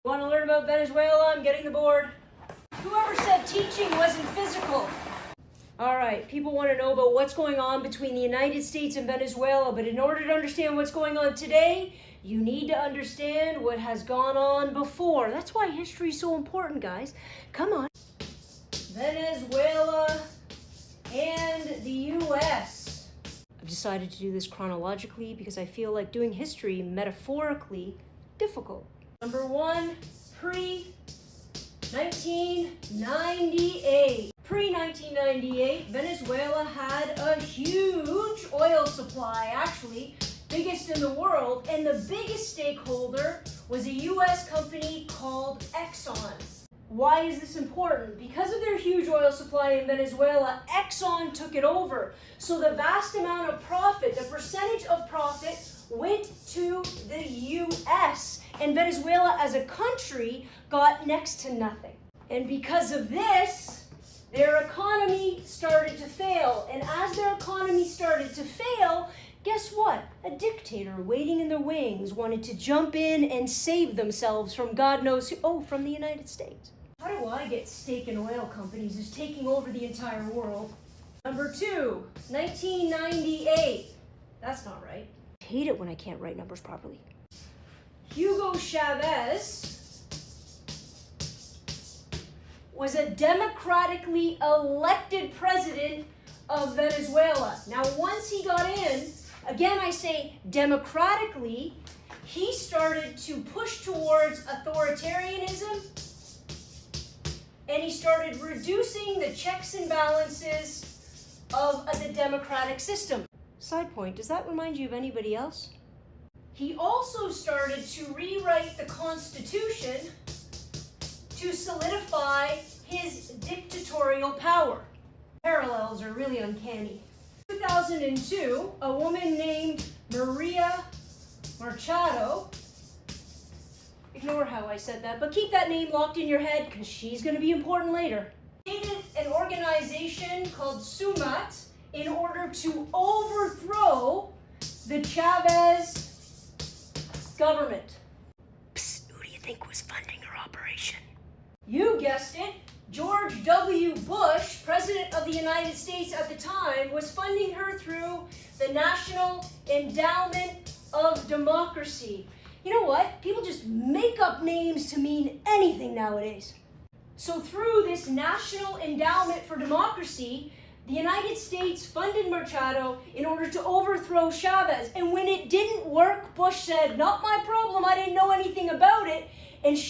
Want to learn about Venezuela? I'm getting the board. Whoever said teaching wasn't physical? All right, people want to know about what's going on between the United States and Venezuela, but in order to understand what's going on today, you need to understand what has gone on before. That's why history is so important, guys. Come on. Venezuela and the U.S. I've decided to do this chronologically because I feel like doing history metaphorically difficult. Number one, pre-1998. Pre-1998, Venezuela had a huge oil supply, actually, biggest in the world, and the biggest stakeholder was a U.S. company called Exxon. Why is this important? Because of their huge oil supply in Venezuela, Exxon took it over. So the vast amount of profit, the percentage of profit, went to the U.S. And Venezuela as a country got next to nothing. And because of this, their economy started to fail. And as their economy started to fail, guess what? A dictator waiting in the wings wanted to jump in and save themselves from God knows who. Oh, from the United States. How do I get stake in oil companies is taking over the entire world? Number two, 1998. That's not right. I hate it when I can't write numbers properly. Hugo Chavez was a democratically elected president of Venezuela. Now, once he got in, again I say democratically, he started to push towards authoritarianism, and he started reducing the checks and balances of the democratic system. Side point, does that remind you of anybody else? He also started to rewrite the Constitution to solidify his dictatorial power. Parallels are really uncanny. In 2002, a woman named Maria Machado, ignore how I said that, but keep that name locked in your head because she's going to be important later, created an organization called SUMAT in order to overthrow the Chavez government. Psst, who do you think was funding her operation? You guessed it. George W. Bush, President of the United States at the time, was funding her through the National Endowment of Democracy. You know what? People just make up names to mean anything nowadays. So through this National Endowment for Democracy, the United States funded Machado in order to overthrow Chavez. And when it didn't work, Bush said, "Not my problem, I didn't know anything about it." And she